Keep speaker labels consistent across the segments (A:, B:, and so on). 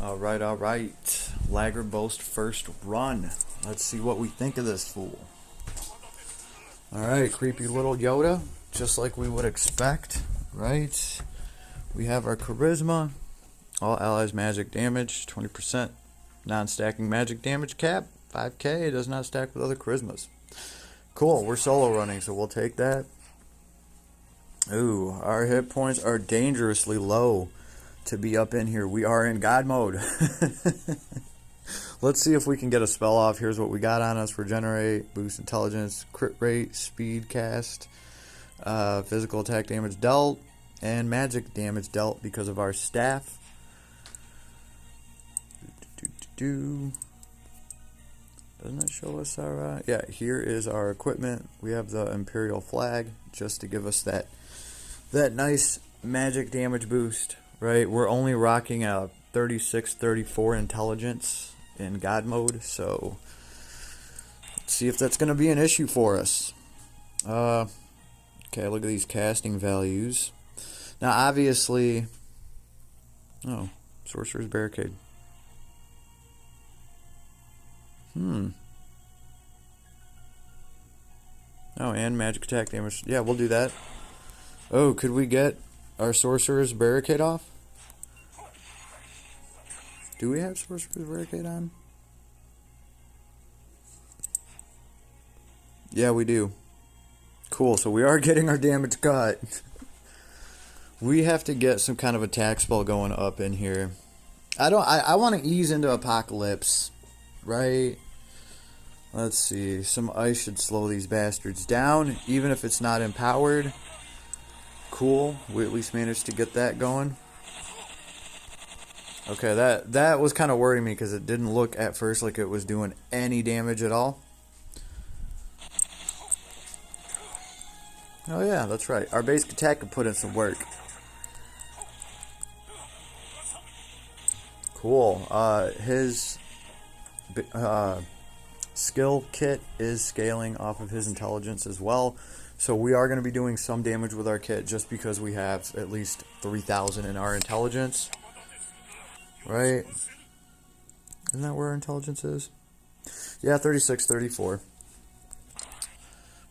A: Alright. Laggard Boast first run. Let's see what we think of this fool. Alright, creepy little Yoda, just like we would expect, right? We have our charisma, all allies magic damage, 20% non-stacking magic damage cap, 5k, it does not stack with other charismas. Cool, we're solo running, so we'll take that. Ooh, our hit points are dangerously low to be up in here. We are in God mode. Let's see if we can get a spell off. Here's what we got on us. Regenerate, boost intelligence, crit rate, speed cast, physical attack damage dealt, and magic damage dealt because of our staff. Doesn't that show us our... yeah, here is our equipment. We have the Imperial flag just to give us that nice magic damage boost, right? We're only rocking a 36-34 intelligence in God mode, so let's see if that's going to be an issue for us. Okay, look at these casting values. Now, obviously... oh, Sorcerer's Barricade. Oh, and magic attack damage. Yeah, we'll do that. Oh, could we get our Sorcerer's Barricade off? Do we have Sorcerer's Barricade on? Yeah, we do. Cool, so we are getting our damage cut. We have to get some kind of attack spell going up in here. I want to ease into Apocalypse, right? Let's see. Some ice should slow these bastards down, even if it's not empowered. Cool. We at least managed to get that going. Okay, that was kind of worrying me because it didn't look at first like it was doing any damage at all. Oh yeah, that's right. Our basic attack could put in some work. Cool. His skill kit is scaling off of his intelligence as well. So we are going to be doing some damage with our kit just because we have at least 3,000 in our intelligence. Right? Isn't that where our intelligence is? Yeah, 36, 34.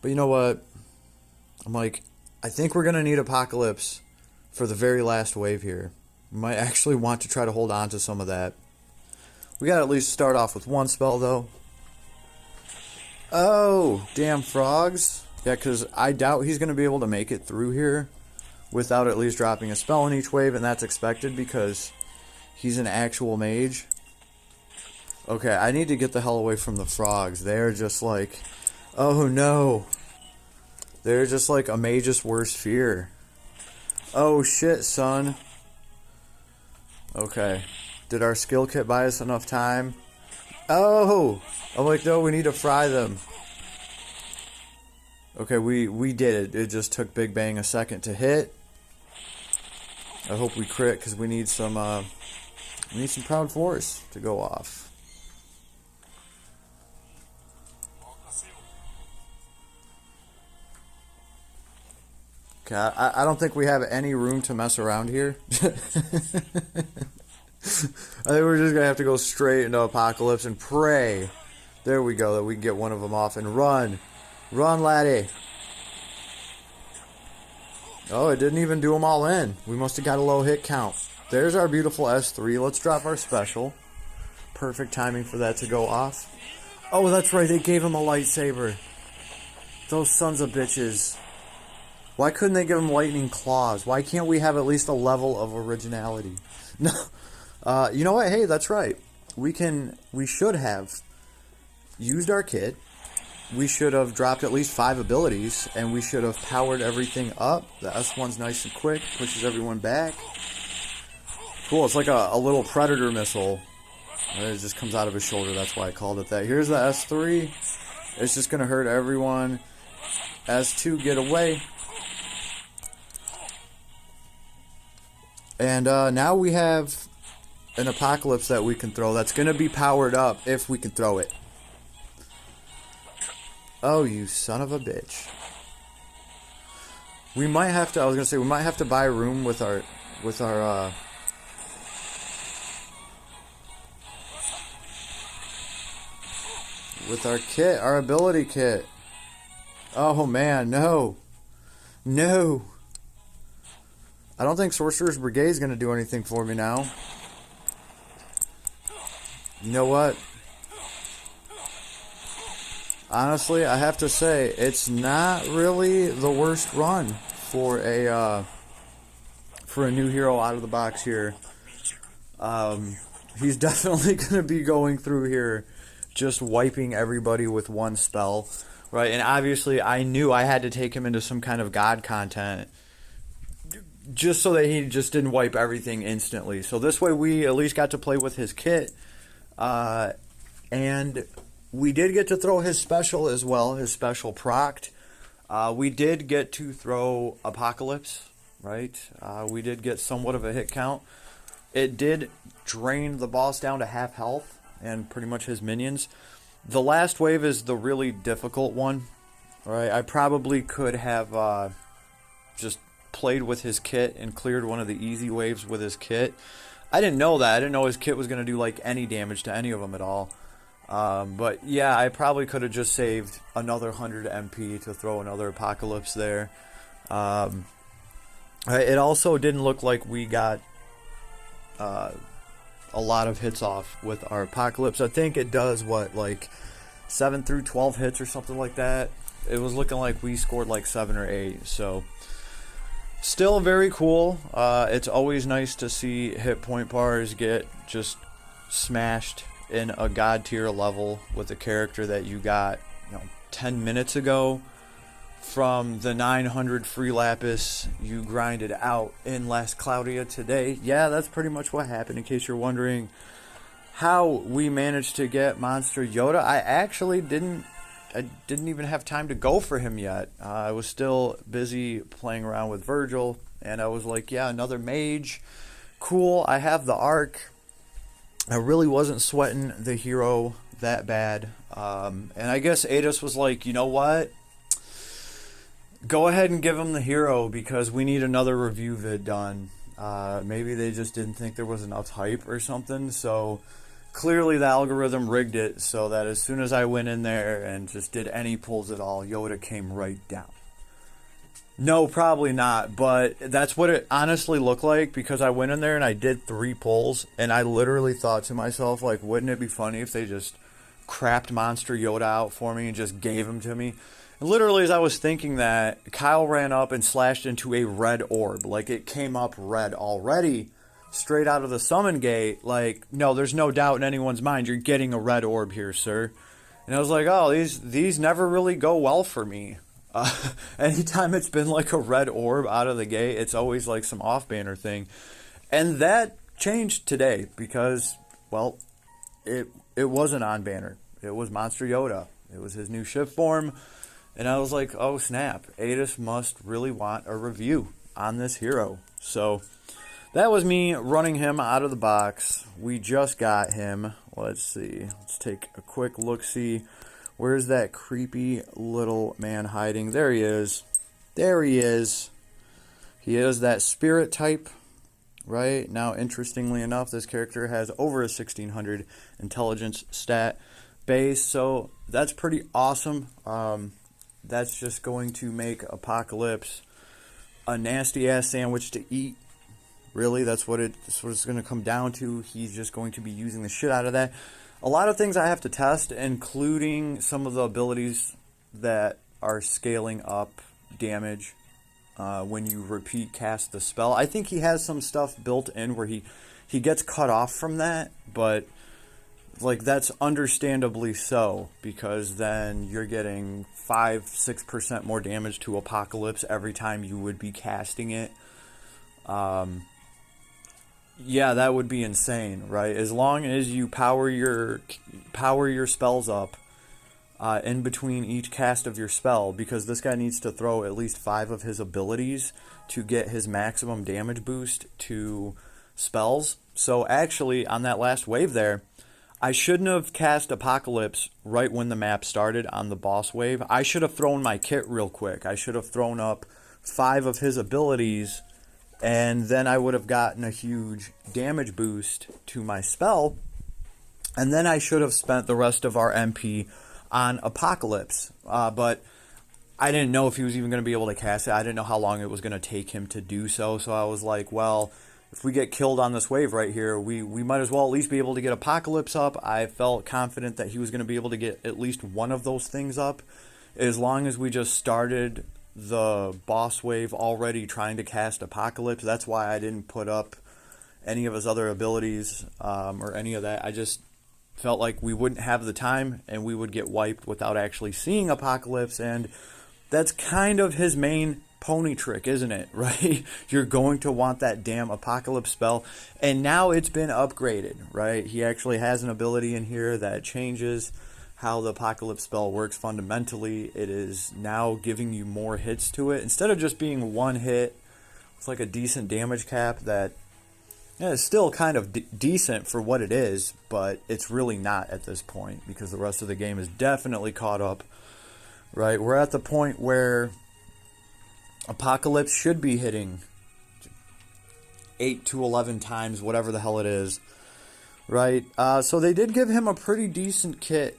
A: But you know what? I'm like, I think we're going to need Apocalypse for the very last wave here. We might actually want to try to hold on to some of that. We got to at least start off with one spell, though. Oh, damn frogs. Yeah, because I doubt he's going to be able to make it through here without at least dropping a spell in each wave, and that's expected because he's an actual mage. Okay, I need to get the hell away from the frogs. They're just like, oh no. They're just like a mage's worst fear. Oh shit, son. Okay. Did our skill kit buy us enough time? Oh! I'm like, no, we need to fry them. Okay, we did it. It just took Big Bang a second to hit. I hope we crit because we need some Proud Force to go off. Okay, I don't think we have any room to mess around here. I think we're just gonna have to go straight into Apocalypse and pray. There we go, that we can get one of them off and run. Run, laddie. Oh, it didn't even do them all in. We must have got a low hit count. There's our beautiful S3. Let's drop our special. Perfect timing for that to go off. Oh, that's right. They gave him a lightsaber. Those sons of bitches. Why couldn't they give him lightning claws? Why can't we have at least a level of originality? No. You know what? Hey, that's right. We should have used our kit. We should have dropped at least 5 abilities, and we should have powered everything up. The S1's nice and quick, pushes everyone back. Cool, it's like a little predator missile. It just comes out of his shoulder, that's why I called it that. Here's the S3. It's just going to hurt everyone. S2, get away. And now we have an Apocalypse that we can throw that's going to be powered up if we can throw it. Oh, you son of a bitch. We might have to, I was going to say, we might have to buy a room with our with our kit, our ability kit. Oh man, no. No. I don't think Sorcerer's Brigade is going to do anything for me now. You know what? Honestly, I have to say, it's not really the worst run for a new hero out of the box here. He's definitely going to be going through here just wiping everybody with one spell, right? And obviously, I knew I had to take him into some kind of god content just so that he just didn't wipe everything instantly. So this way, we at least got to play with his kit, and we did get to throw his special as well, his special procced. We did get to throw Apocalypse, right? We did get somewhat of a hit count. It did drain the boss down to half health and pretty much his minions. The last wave is the really difficult one, right? I probably could have just played with his kit and cleared one of the easy waves with his kit. I didn't know that. I didn't know his kit was going to do like any damage to any of them at all. But yeah, I probably could have just saved another 100 MP to throw another Apocalypse there. It also didn't look like we got a lot of hits off with our Apocalypse. I think it does, what, like 7 through 12 hits or something like that. It was looking like we scored like 7 or 8, so still very cool. It's always nice to see hit point bars get just smashed in a god tier level with a character that you got, 10 minutes ago from the 900 free lapis you grinded out in Last Cloudia today. Yeah, that's pretty much what happened, in case you're wondering how we managed to get Monster Yoda. I didn't even have time to go for him yet. I was still busy playing around with Virgil, and I was like, yeah, another mage. Cool, I have the arc. I really wasn't sweating the hero that bad. And I guess Adis was like, you know what? Go ahead and give him the hero because we need another review vid done. Maybe they just didn't think there was enough hype or something. So clearly the algorithm rigged it so that as soon as I went in there and just did any pulls at all, Yoda came right down. No, probably not, but that's what it honestly looked like, because I went in there and I did 3 pulls, and I literally thought to myself, like, wouldn't it be funny if they just crapped Monster Yoda out for me and just gave him to me? And literally, as I was thinking that, Kyle ran up and slashed into a red orb. Like, it came up red already, straight out of the summon gate. Like, no, there's no doubt in anyone's mind, you're getting a red orb here, sir. And I was like, oh, these never really go well for me. Anytime it's been like a red orb out of the gate, it's always like some off-banner thing. And that changed today because, well, it wasn't on banner. It was Monster Yoda. It was his new ship form. And I was like, oh snap, Adis must really want a review on this hero. So that was me running him out of the box. We just got him. Let's see. Let's take a quick look-see. Where's that creepy little man hiding? There he is. There he is. He is that spirit type, right? Now, interestingly enough, this character has over a 1600 intelligence stat base, so that's pretty awesome. That's just going to make Apocalypse a nasty-ass sandwich to eat. Really, that's what it's going to come down to. He's just going to be using the shit out of that. A lot of things I have to test, including some of the abilities that are scaling up damage when you repeat cast the spell. I think he has some stuff built in where he gets cut off from that, but like that's understandably so, because then you're getting 5-6% more damage to Apocalypse every time you would be casting it. Yeah, that would be insane, right? As long as you power your spells up in between each cast of your spell, because this guy needs to throw at least 5 of his abilities to get his maximum damage boost to spells. So actually, on that last wave there, I shouldn't have cast Apocalypse right when the map started on the boss wave. I should have thrown my kit real quick. I should have thrown up 5 of his abilities, and then I would have gotten a huge damage boost to my spell. And then I should have spent the rest of our MP on Apocalypse. But I didn't know if he was even going to be able to cast it. I didn't know how long it was going to take him to do so. So I was like, well, if we get killed on this wave right here, we might as well at least be able to get Apocalypse up. I felt confident that he was going to be able to get at least one of those things up, as long as we just started the boss wave already trying to cast Apocalypse. That's why I didn't put up any of his other abilities or any of that. I just felt like we wouldn't have the time and we would get wiped without actually seeing Apocalypse, and that's kind of his main pony trick, isn't it? Right? You're going to want that damn Apocalypse spell, and now it's been upgraded, right? He actually has an ability in here that changes how the Apocalypse spell works fundamentally. It is now giving you more hits to it. Instead of just being one hit with like a decent damage cap that is still kind of decent for what it is, but it's really not at this point because the rest of the game is definitely caught up, right? We're at the point where Apocalypse should be hitting 8 to 11 times, whatever the hell it is, right? So they did give him a pretty decent kit.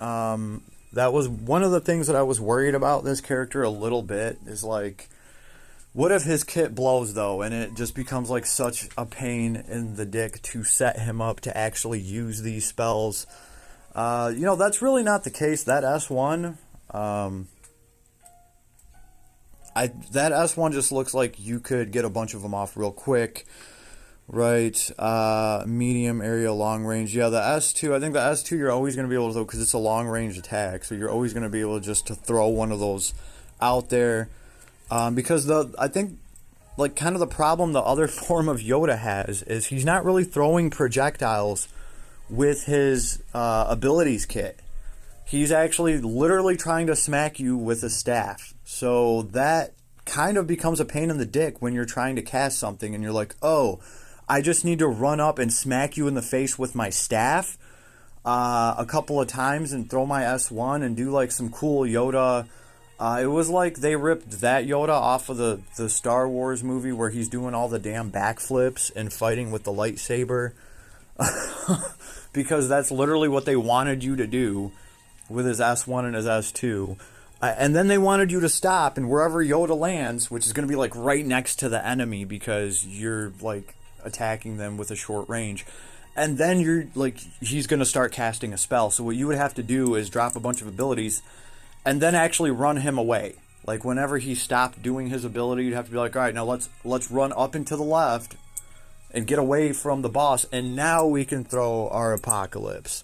A: That was one of the things that I was worried about this character a little bit, is like, what if his kit blows though, and it just becomes like such a pain in the dick to set him up to actually use these spells? You know, that's really not the case. That S1, that S1 just looks like you could get a bunch of them off real quick, right? Medium area, long range. Yeah, the S2, I think the S2 you're always going to be able to throw because it's a long range attack, so you're always going to be able just to throw one of those out there. Because I think, like, kind of the problem the other form of Yoda has is he's not really throwing projectiles with his abilities kit. He's actually literally trying to smack you with a staff. So that kind of becomes a pain in the dick when you're trying to cast something and you're like, oh, I just need to run up and smack you in the face with my staff a couple of times and throw my S1 and do like some cool Yoda. It was like they ripped that Yoda off of the Star Wars movie where he's doing all the damn backflips and fighting with the lightsaber. Because that's literally what they wanted you to do with his S1 and his S2. And then they wanted you to stop, and wherever Yoda lands, which is going to be like right next to the enemy because you're like attacking them with a short range. And then you're like, he's going to start casting a spell. So what you would have to do is drop a bunch of abilities and then actually run him away. Like whenever he stopped doing his ability, you'd have to be like, all right, now let's run up and to the left and get away from the boss, and now we can throw our Apocalypse,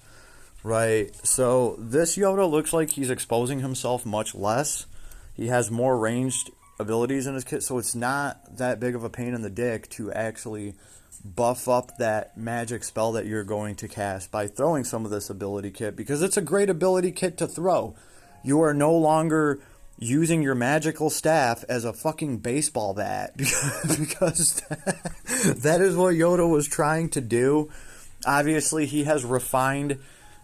A: right? So this Yoda looks like he's exposing himself much less. He has more ranged abilities in his kit, so it's not that big of a pain in the dick to actually buff up that magic spell that you're going to cast by throwing some of this ability kit, because it's a great ability kit to throw. You are no longer using your magical staff as a fucking baseball bat because that is what Yoda was trying to do. Obviously, he has refined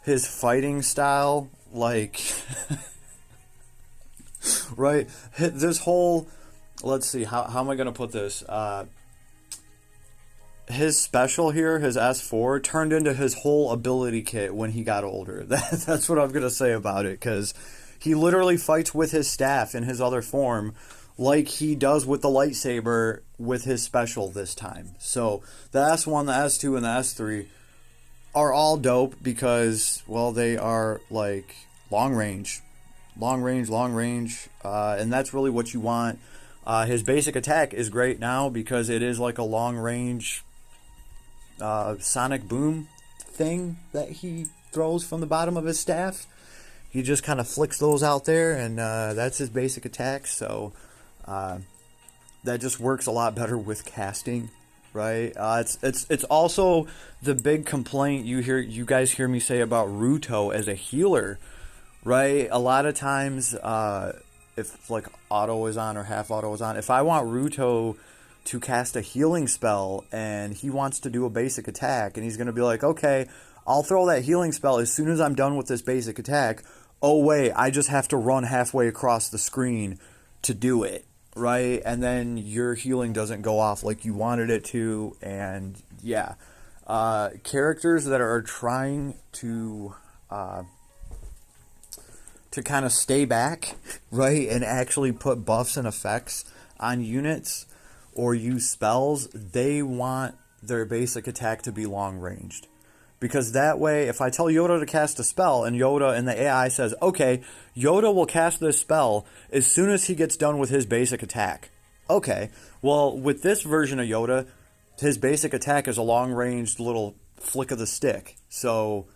A: his fighting style, like, right? This whole, let's see, how am I going to put this? His special here, his S4, turned into his whole ability kit when he got older. That's what I'm going to say about it, because he literally fights with his staff in his other form like he does with the lightsaber with his special this time. So the S1, the S2, and the S3 are all dope because, well, they are like long range, and that's really what you want. His basic attack is great now because it is like a long range sonic boom thing that he throws from the bottom of his staff. He just kind of flicks those out there, and that's his basic attack. So that just works a lot better with casting, right? It's also the big complaint you guys hear me say about Ruto as a healer, right? A lot of times, if like auto is on or half auto is on, if I want Ruto to cast a healing spell and he wants to do a basic attack, and he's going to be like, okay, I'll throw that healing spell as soon as I'm done with this basic attack. Oh wait, I just have to run halfway across the screen to do it, right? And then your healing doesn't go off like you wanted it to, and yeah. Characters that are trying to to kind of stay back, right, and actually put buffs and effects on units or use spells, they want their basic attack to be long ranged. Because that way, if I tell Yoda to cast a spell and Yoda and the AI says, okay, Yoda will cast this spell as soon as he gets done with his basic attack. Okay, well, with this version of Yoda, his basic attack is a long-ranged little flick of the stick. So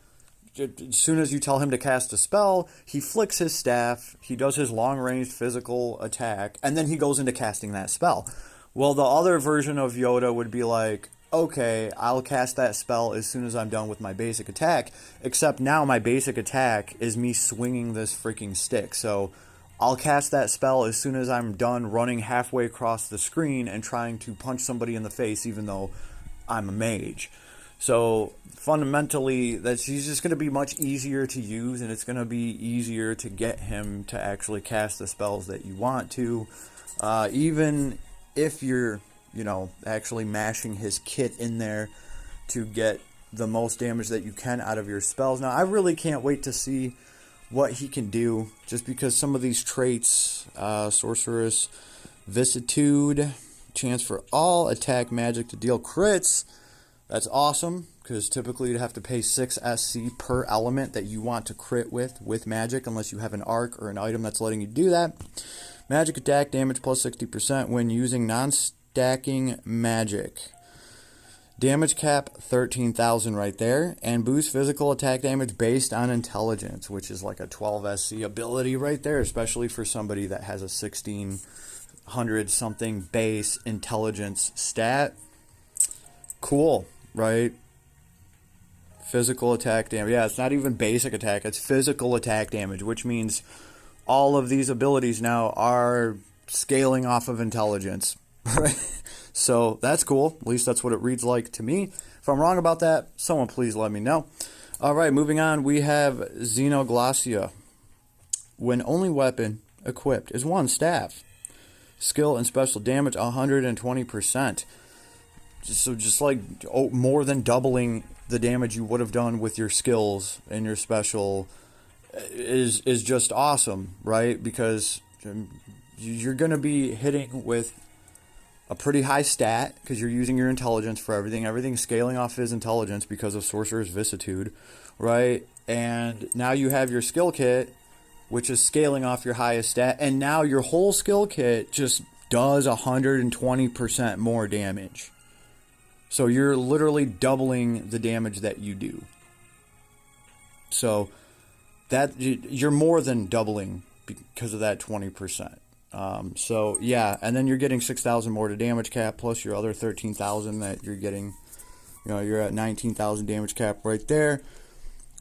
A: as soon as you tell him to cast a spell, he flicks his staff, he does his long-ranged physical attack, and then he goes into casting that spell. Well, the other version of Yoda would be like, okay, I'll cast that spell as soon as I'm done with my basic attack, except now my basic attack is me swinging this freaking stick. So I'll cast that spell as soon as I'm done running halfway across the screen and trying to punch somebody in the face, even though I'm a mage. So fundamentally, he's just going to be much easier to use, and it's going to be easier to get him to actually cast the spells that you want to, even if you're, actually mashing his kit in there to get the most damage that you can out of your spells. Now, I really can't wait to see what he can do, just because some of these traits, Sorceress, Vicissitude, chance for all attack magic to deal crits, that's awesome, because typically you'd have to pay 6 SC per element that you want to crit with magic, unless you have an arc or an item that's letting you do that. Magic attack damage plus 60% when using non-stacking magic. Damage cap 13,000 right there, and boost physical attack damage based on intelligence, which is like a 12 SC ability right there, especially for somebody that has a 1600 something base intelligence stat. Cool, right? Physical attack damage. Yeah, it's not even basic attack, it's physical attack damage, which means all of these abilities now are scaling off of intelligence, right? So that's cool. At least that's what it reads like to me. If I'm wrong about that, someone please let me know. All right, moving on, we have Xenoglossia. When only weapon equipped is one staff. Skill and special damage 120%. So just like more than doubling the damage you would have done with your skills and your special is just awesome, right? Because you're going to be hitting with a pretty high stat because you're using your intelligence for everything. Everything's scaling off his intelligence because of Sorcerer's Vicissitude, right? And now you have your skill kit, which is scaling off your highest stat, and now your whole skill kit just does 120% more damage. So you're literally doubling the damage that you do. So that you're more than doubling because of that 20%. So yeah, and then you're getting 6,000 more to damage cap plus your other 13,000 that you're getting. You're at 19,000 damage cap right there.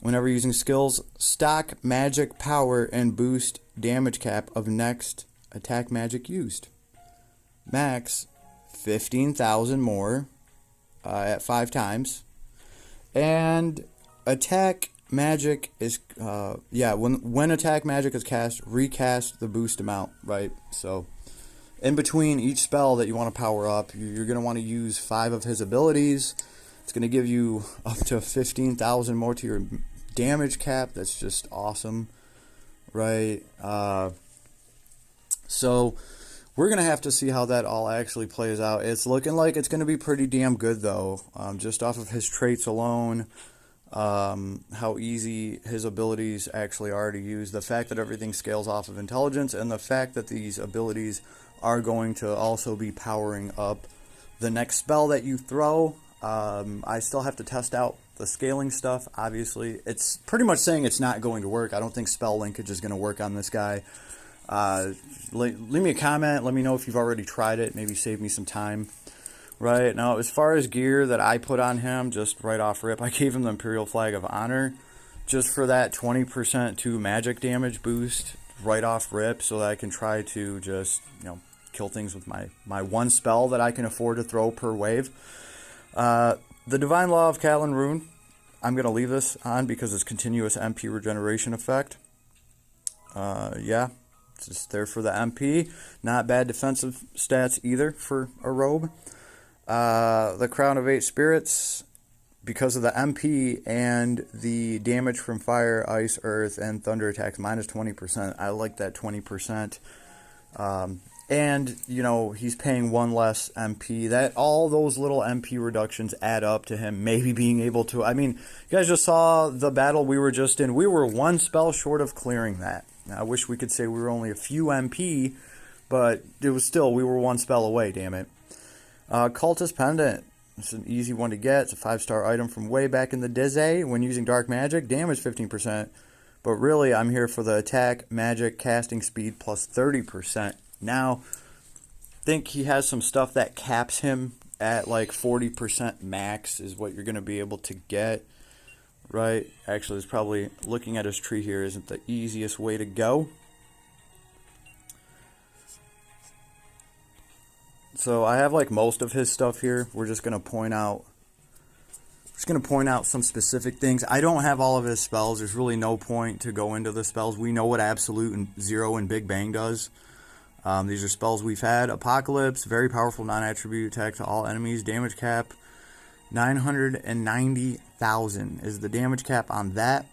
A: Whenever using skills, stock magic power and boost damage cap of next attack magic used. Max 15,000 more at 5 times, and attack magic is when attack magic is cast, recast the boost amount, right? So in between each spell that you want to power up, you're going to want to use 5 of his abilities. It's going to give you up to 15,000 more to your damage cap. That's just awesome, right? So we're going to have to see how that all actually plays out. It's looking like it's going to be pretty damn good, though, just off of his traits alone. How easy his abilities actually are to use, the fact that everything scales off of intelligence, and the fact that these abilities are going to also be powering up the next spell that you throw. I still have to test out the scaling stuff, obviously. It's pretty much saying it's not going to work. I don't think spell linkage is going to work on this guy. Leave me a comment, let me know if you've already tried it, maybe save me some time. Right, now as far as gear that I put on him, just right off rip, I gave him the Imperial Flag of Honor, just for that 20% to magic damage boost, right off rip, so that I can try to just, kill things with my one spell that I can afford to throw per wave. The Divine Law of Catelyn Rune, I'm going to leave this on because it's continuous MP regeneration effect. Yeah, it's just there for the MP, not bad defensive stats either for a robe. The Crown of 8 Spirits, because of the MP and the damage from fire, ice, earth, and thunder attacks, minus 20%. I like that 20%. And, you know, he's paying one less MP. That all those little MP reductions add up to him maybe being able to... I mean, you guys just saw the battle we were just in. We were one spell short of clearing that. I wish we could say we were only a few MP, but it was still, we were one spell away, damn it. Cultist Pendant. It's an easy one to get. It's a 5-star item from way back in the Dizzy. When using dark magic, damage 15%. But really, I'm here for the attack, magic, casting speed plus 30%. Now, I think he has some stuff that caps him at like 40% max is what you're going to be able to get, right? Actually, it's probably, looking at his tree here isn't the easiest way to go. So I have like most of his stuff here. We're just going to point out some specific things. I don't have all of his spells. There's really no point to go into the spells. We know what Absolute and Zero and Big Bang does. These are spells we've had. Apocalypse, very powerful non-attribute attack to all enemies. Damage cap, 990,000 is the damage cap on that.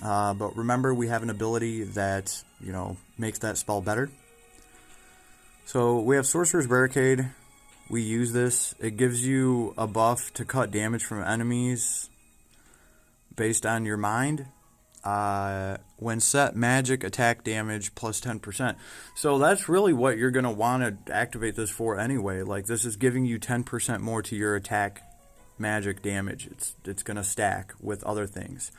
A: But remember, we have an ability that, you know, makes that spell better. So we have Sorcerer's Barricade. We use this. It gives you a buff to cut damage from enemies based on your mind. When set, magic attack damage plus 10%. So that's really what you're going to want to activate this for anyway. Like, this is giving you 10% more to your attack magic damage. It's going to stack with other things.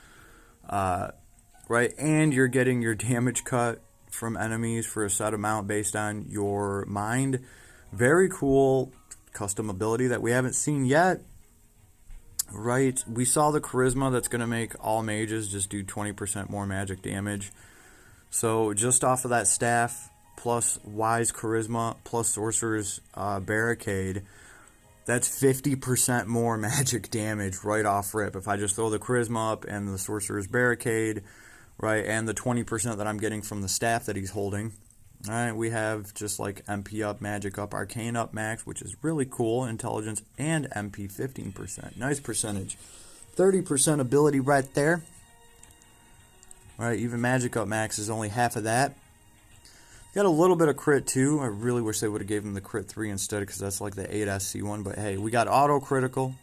A: Right? And you're getting your damage cut from enemies for a set amount based on your mind. Very cool custom ability that we haven't seen yet. Right, we saw the charisma that's going to make all mages just do 20% more magic damage. So just off of that staff, plus wise charisma, plus sorcerer's barricade, that's 50% more magic damage right off rip. If I just throw the charisma up and the sorcerer's barricade, right, and the 20% that I'm getting from the staff that he's holding. All right, we have just like MP up, magic up, arcane up max, which is really cool, intelligence, and MP 15%. Nice percentage. 30% ability right there. All right, even magic up max is only half of that. Got a little bit of crit too. I really wish they would have gave him the crit 3 instead, because that's like the 8SC one. But hey, we got auto critical,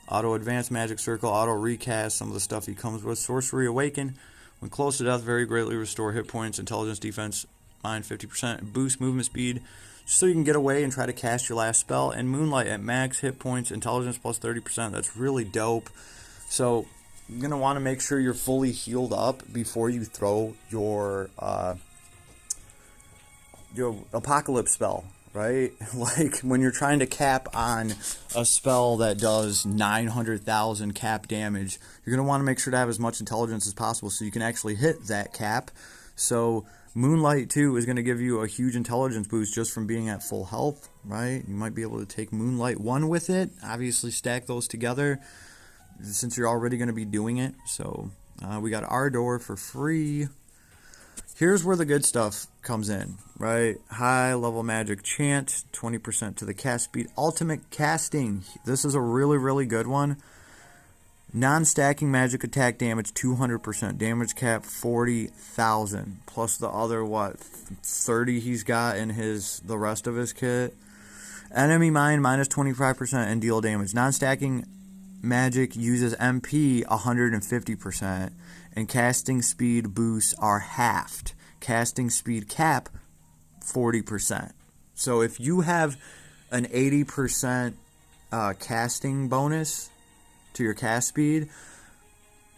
A: auto advanced magic circle, auto recast, some of the stuff he comes with. Sorcery awaken. When close to death, very greatly restore hit points, intelligence, defense, mind 50%, boost movement speed, just so you can get away and try to cast your last spell. And Moonlight at max hit points, intelligence plus 30%. That's really dope. So you're going to want to make sure you're fully healed up before you throw your apocalypse spell, right? Like when you're trying to cap on a spell that does 900,000 cap damage, you're going to want to make sure to have as much intelligence as possible so you can actually hit that cap. So Moonlight 2 is going to give you a huge intelligence boost just from being at full health, right? You might be able to take Moonlight 1 with it. Obviously stack those together since you're already going to be doing it. So we got Ardor for free. Here's where the good stuff comes in, right? High level magic chant, 20% to the cast speed. Ultimate casting. This is a really, really good one. Non-stacking magic attack damage, 200%. Damage cap, 40,000. Plus the other, 30 he's got in the rest of his kit. Enemy mind, minus 25% and deal damage. Non-stacking magic uses MP, 150%. And casting speed boosts are halved. Casting speed cap, 40%. So if you have an 80% casting bonus to your cast speed,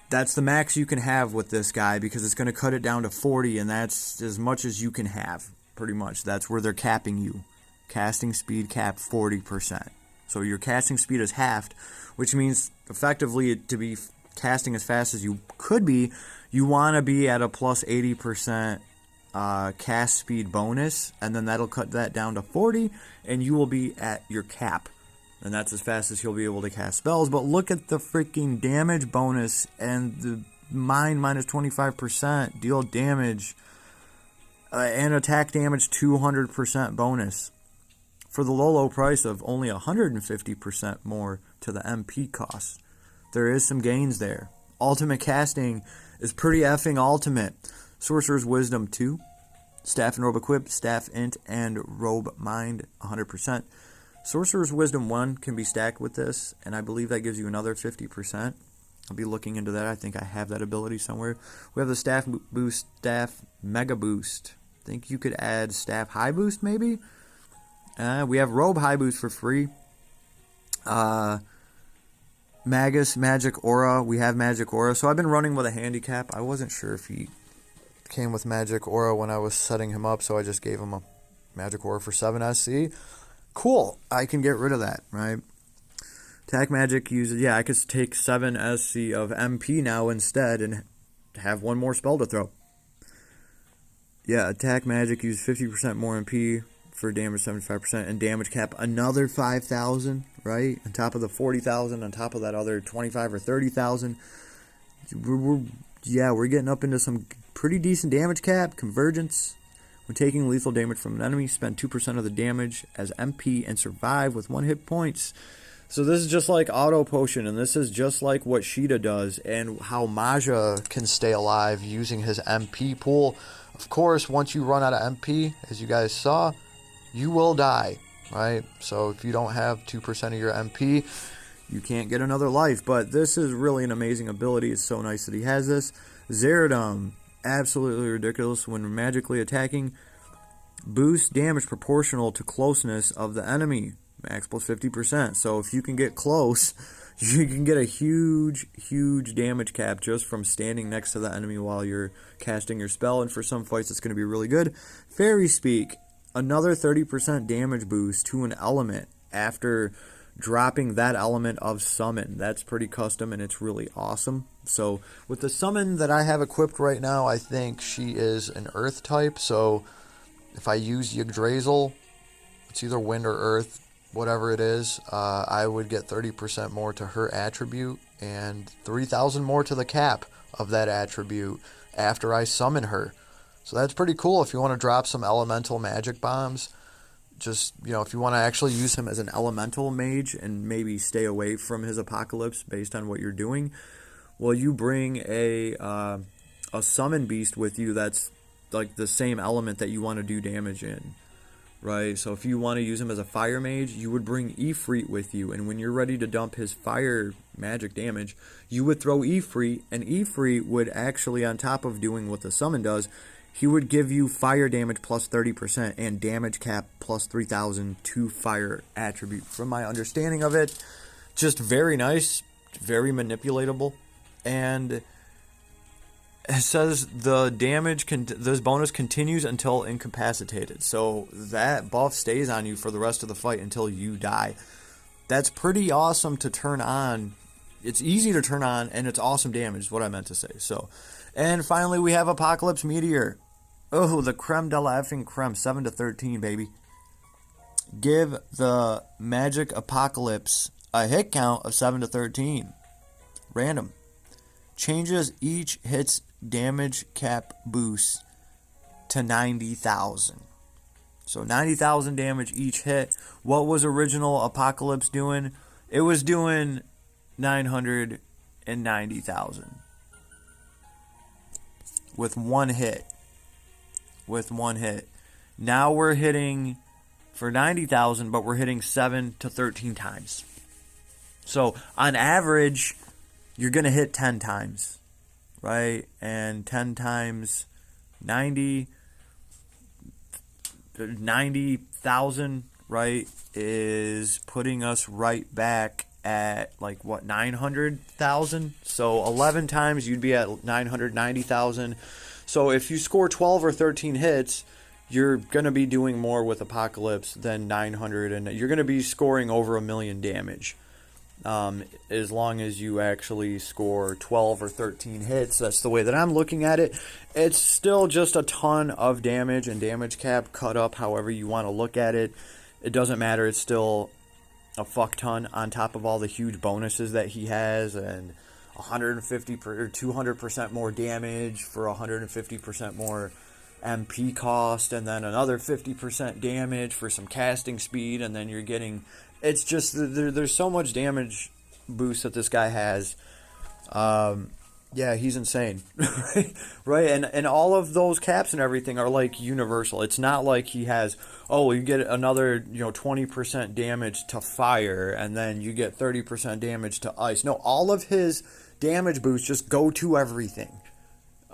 A: that's the max you can have with this guy, because it's going to cut it down to 40, and that's as much as you can have, pretty much. That's where they're capping you. Casting speed cap 40%. So your casting speed is halved, which means effectively to be casting as fast as you could be, you want to be at a plus 80% cast speed bonus, and then that'll cut that down to 40, and you will be at your cap. And that's as fast as he'll be able to cast spells. But look at the freaking damage bonus and the mind minus 25%, deal damage, and attack damage 200% bonus. For the low price of only 150% more to the MP cost. there is some gains there. Ultimate casting is pretty effing ultimate. Sorcerer's Wisdom 2. Staff and Robe Equip, Staff Int, and Robe Mind 100%. Sorcerer's Wisdom 1 can be stacked with this, and I believe that gives you another 50%. I'll be looking into that. I think I have that ability somewhere. We have the Staff Boost, Staff Mega Boost. I think you could add Staff High Boost, maybe? We have Robe High Boost for free. Magus, Magic Aura. We have Magic Aura. So I've been running with a handicap. I wasn't sure if he came with Magic Aura when I was setting him up, so I just gave him a Magic Aura for 7 SC. Cool. I can get rid of that, right? Attack Magic uses... Yeah, I could take 7 SC of MP now instead and have one more spell to throw. Yeah, Attack Magic uses 50% more MP for damage 75% and damage cap another 5,000, right? On top of the 40,000, on top of that other 25 or 30,000. We're getting up into some pretty decent damage cap. Convergence. When taking lethal damage from an enemy, spend 2% of the damage as MP and survive with 1 hit points. So this is just like Auto Potion, and this is just like what Sheeta does, and how Maja can stay alive using his MP pool. Of course, once you run out of MP, as you guys saw, you will die, right? So if you don't have 2% of your MP, you can't get another life. But this is really an amazing ability. It's so nice that he has this. Zeradum, absolutely ridiculous when magically attacking. Boost damage proportional to closeness of the enemy. Max plus 50%. So if you can get close, you can get a huge, huge damage cap just from standing next to the enemy while you're casting your spell. And for some fights, it's going to be really good. Fairy Speak, another 30% damage boost to an element after dropping that element of summon. That's pretty custom and it's really awesome. So with the summon that I have equipped right now, I think she is an earth type. So if I use Yggdrasil, it's either wind or earth, whatever it is, I would get 30% more to her attribute and 3,000 more to the cap of that attribute after I summon her. So that's pretty cool if you want to drop some elemental magic bombs. Just, if you want to actually use him as an elemental mage and maybe stay away from his apocalypse based on what you're doing, well, you bring a summon beast with you that's like the same element that you want to do damage in. Right, so if you want to use him as a fire mage, you would bring Ifrit with you, and when you're ready to dump his fire magic damage, you would throw Ifrit, and Ifrit would actually, on top of doing what the summon does, he would give you fire damage plus 30% and damage cap plus 3,000 to fire attribute. From my understanding of it, just very nice, very manipulatable, and it says the damage this bonus continues until incapacitated. So that buff stays on you for the rest of the fight until you die. That's pretty awesome to turn on. It's easy to turn on and it's awesome damage is what I meant to say. So, and finally we have Apocalypse Meteor. Oh, the creme de la effing creme, 7 to 13, baby. Give the Magic Apocalypse a hit count of 7 to 13. Random. Changes each hit's damage cap boost to 90,000. So 90,000 damage each hit. What was original Apocalypse doing? It was doing 990,000 with one hit. Now we're hitting for 90,000, but we're hitting 7 to 13 times. So on average, you're going to hit 10 times, right? And 10 times 90,000, right, is putting us right back at, like, what, 900,000? So 11 times you'd be at 990,000. So if you score 12 or 13 hits, you're going to be doing more with Apocalypse than 900, and you're going to be scoring over 1 million damage. As long as you actually score 12 or 13 hits. That's the way that I'm looking at it. It's still just a ton of damage and damage cap cut up however you want to look at it. It doesn't matter. It's still a fuck ton on top of all the huge bonuses that he has, and 150 or 200% more damage for 150% more MP cost, and then another 50% damage for some casting speed, and then you're getting... It's just, there's so much damage boost that this guy has, yeah, he's insane. Right? And all of those caps and everything are like universal. It's not like he has, oh, you get another, 20% damage to fire, and then you get 30% damage to ice. No, all of his damage boosts just go to everything.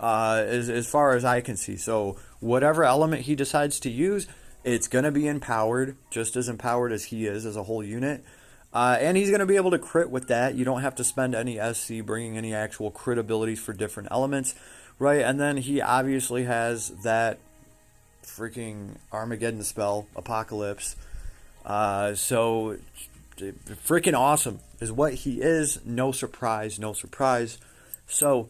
A: As far as I can see. So whatever element he decides to use, it's going to be empowered, just as empowered as he is as a whole unit. And he's going to be able to crit with that. You don't have to spend any SC bringing any actual crit abilities for different elements, right? And then he obviously has that freaking Armageddon spell, Apocalypse. So freaking awesome is what he is. No surprise, no surprise. So,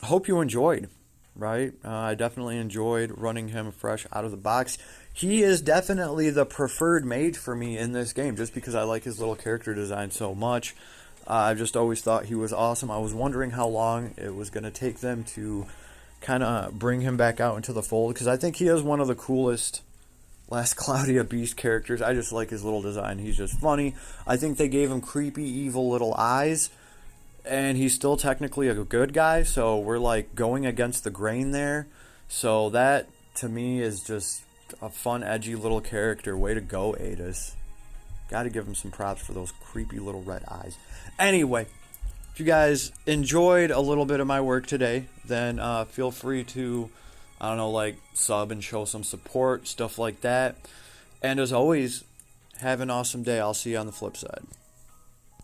A: hope you enjoyed, right? I definitely enjoyed running him fresh out of the box. He is definitely the preferred mage for me in this game, just because I like his little character design so much. I've just always thought he was awesome. I was wondering how long it was going to take them to kind of bring him back out into the fold, because I think he is one of the coolest Last Cloudia Beast characters. I just like his little design. He's just funny. I think they gave him creepy, evil little eyes. And he's still technically a good guy, so we're like going against the grain there. So that, to me, is just a fun, edgy little character. Way to go, Adis. Gotta give him some props for those creepy little red eyes. Anyway, if you guys enjoyed a little bit of my work today, then feel free to, I don't know, like sub and show some support, stuff like that. And as always, have an awesome day. I'll see you on the flip side.